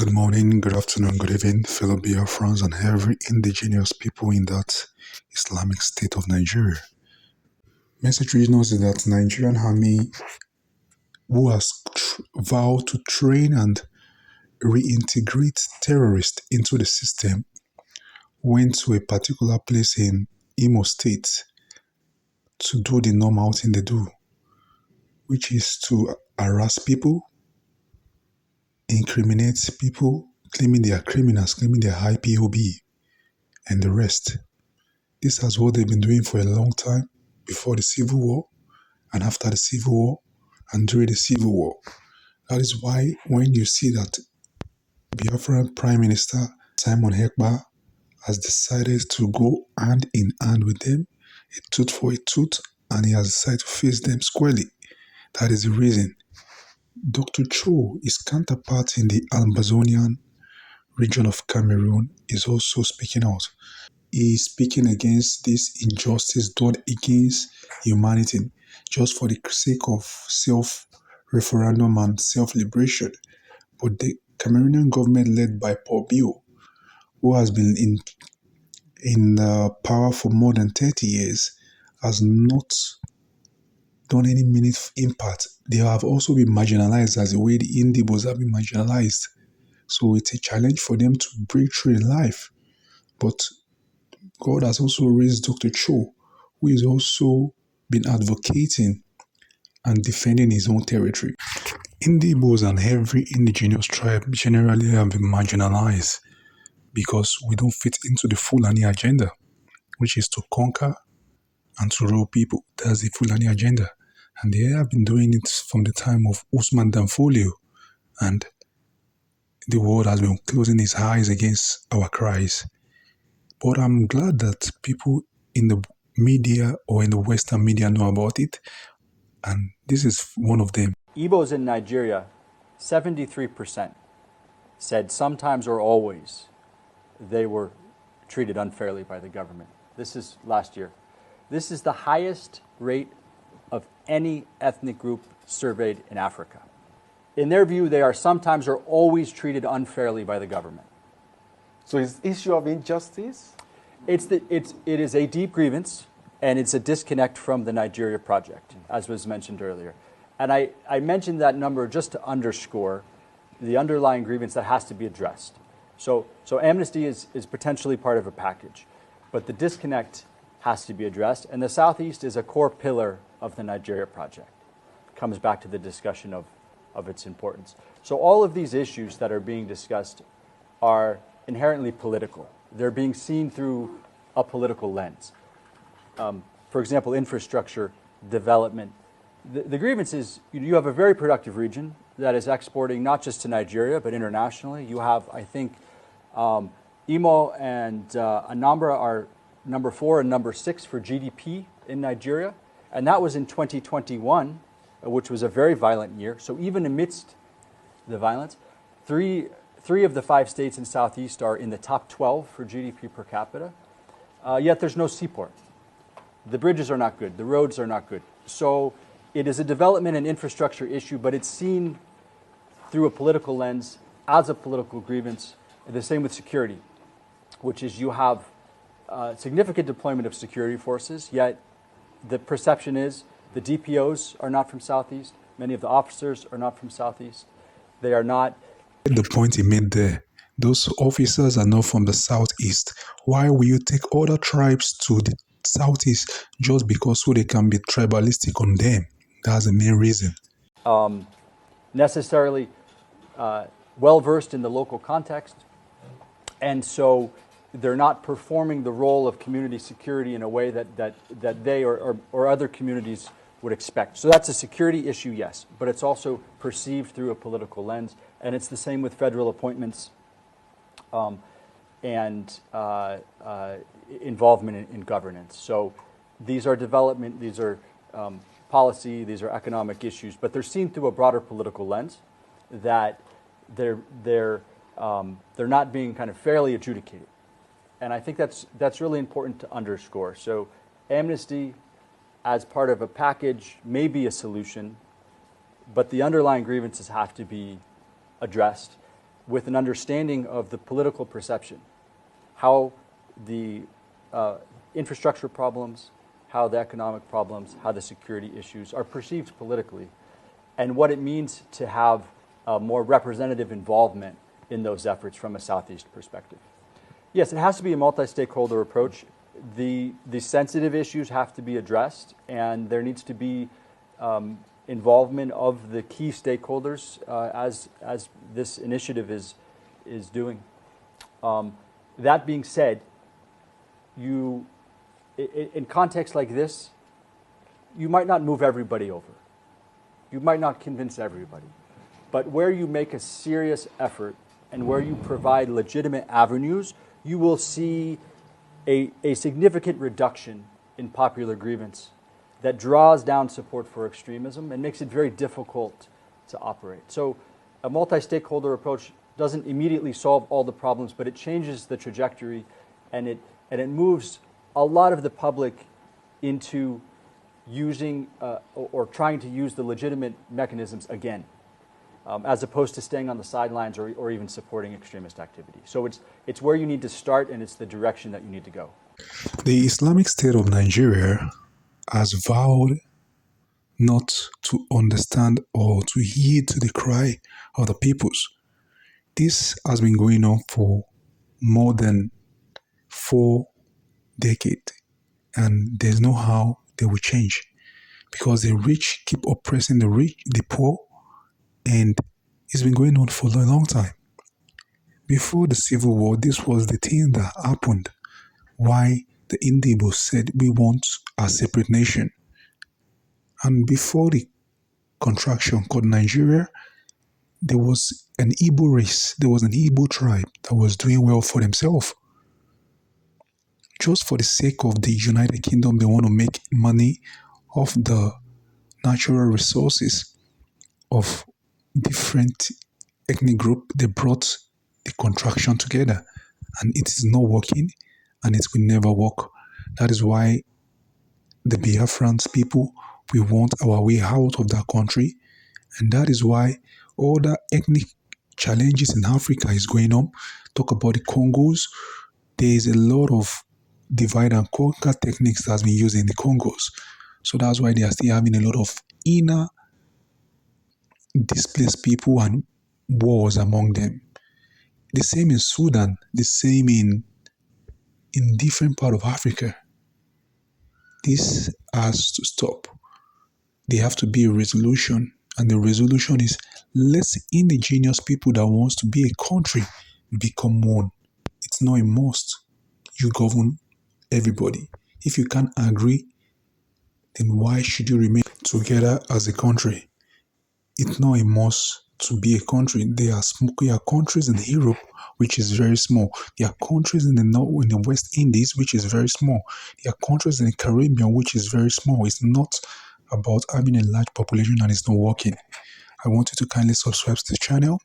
Good morning, good afternoon, good evening, fellow Biafrans and every indigenous people in that Islamic state of Nigeria. Message reading us is that Nigerian army, who has vowed to train and reintegrate terrorists into the system, went to a particular place in Imo State to do the normal thing they do, which is to harass people, incriminate people, claiming they are criminals, claiming they are IPOB, and the rest. This is what they've been doing for a long time, before the Civil War, and after the Civil War, and during the Civil War. That is why when you see that Biafran Prime Minister Simon Ekpa has decided to go hand in hand with them, a tooth for a tooth, and he has decided to face them squarely. That is the reason. Dr. Cho, his counterpart in the Ambazonian region of Cameroon, is also speaking out. He is speaking against this injustice done against humanity just for the sake of self-referendum and self-liberation. But the Cameroonian government, led by Paul Biya, who has been in power for more than 30 years, has not done any meaningful impact. They have also been marginalized as the way the Indians have been marginalized. So it's a challenge for them to break through in life. But God has also raised Dr. Cho, who is also been advocating and defending his own territory. Indians and every indigenous tribe generally have been marginalized because we don't fit into the Fulani agenda, which is to conquer and to rule people. That's the Fulani agenda. And they have been doing it from the time of Usman Danfodio, and the world has been closing its eyes against our cries. But I'm glad that people in the media or in the Western media know about it, and this is one of them. Igbos in Nigeria, 73% said sometimes or always they were treated unfairly by the government. This is last year. This is the highest rate of any ethnic group surveyed in Africa. In their view, they are sometimes or always treated unfairly by the government. So it's the issue of injustice? It is a deep grievance, and it's a disconnect from the Nigeria project, as was mentioned earlier. And I mentioned that number just to underscore the underlying grievance that has to be addressed. So amnesty is potentially part of a package, but the disconnect has to be addressed, and the Southeast is a core pillar of the Nigeria project. It comes back to the discussion of its importance. So all of these issues that are being discussed are inherently political. They're being seen through a political lens. For example, infrastructure, development. The grievance is you have a very productive region that is exporting not just to Nigeria, but internationally. You have, I think, Imo and Anambra are number 4 and number 6 for GDP in Nigeria. And that was in 2021, which was a very violent year. So even amidst the violence, three of the 5 states in Southeast are in the top 12 for GDP per capita. Yet there's no seaport. The bridges are not good. The roads are not good. So it is a development and infrastructure issue, but it's seen through a political lens as a political grievance. The same with security, which is you have significant deployment of security forces, yet the perception is the DPOs are not from Southeast. Many of the officers are not from Southeast. They are not. The point he made there, those officers are not from the Southeast. Why will you take other tribes to the Southeast just because so they can be tribalistic on them? That's the main reason. Necessarily well-versed in the local context, and so they're not performing the role of community security in a way that they or other communities would expect. So that's a security issue, yes, but it's also perceived through a political lens, and it's the same with federal appointments and involvement in governance. So these are development, these are policy, these are economic issues, but they're seen through a broader political lens that they're not being kind of fairly adjudicated. And I think that's really important to underscore. So amnesty as part of a package may be a solution, but the underlying grievances have to be addressed. with an understanding of the political perception, how the infrastructure problems, how the economic problems, how the security issues are perceived politically, and what it means to have a more representative involvement in those efforts from a Southeast perspective. Yes, it has to be a multi-stakeholder approach. The sensitive issues have to be addressed, and there needs to be involvement of the key stakeholders as this initiative is doing. That being said, in contexts like this, you might not move everybody over. You might not convince everybody. But where you make a serious effort and where you provide legitimate avenues, you will see a significant reduction in popular grievance that draws down support for extremism and makes it very difficult to operate. So a multi-stakeholder approach doesn't immediately solve all the problems, but it changes the trajectory, and it moves a lot of the public into using or trying to use the legitimate mechanisms again, as opposed to staying on the sidelines or even supporting extremist activity. So it's where you need to start, and it's the direction that you need to go. The Islamic State of Nigeria has vowed not to understand or to heed to the cry of the peoples. This has been going on for more than 4 decades, and there's no how they will change, because the rich keep oppressing the poor, and it's been going on for a long time. Before the Civil War, this was the thing that happened. Why the Indians said we want a separate nation. And before the contraction called Nigeria, there was an Igbo race, there was an Igbo tribe that was doing well for themselves. Just for the sake of the United Kingdom, they want to make money off the natural resources of different ethnic group. They brought the contraction together, and it is not working, and it will never work. That is why the Biafrans people, we want our way out of that country, and that is why all the ethnic challenges in Africa is going on. Talk about the Congos. There is a lot of divide and conquer techniques that's been used in the Congos. So that's why they are still having a lot of inner displaced people and wars among them. The same in Sudan, the same in different part of Africa. This has to stop. There have to be a resolution, and the resolution is let's indigenous people that wants to be a country become one. It's not a must. You govern everybody. If you can't agree, then why should you remain together as a country? It's not a must to be a country. There are countries in Europe which is very small. There are countries in the West Indies which is very small. There are countries in the Caribbean which is very small. It's not about having a large population and it's not working. I want you to kindly subscribe to the channel.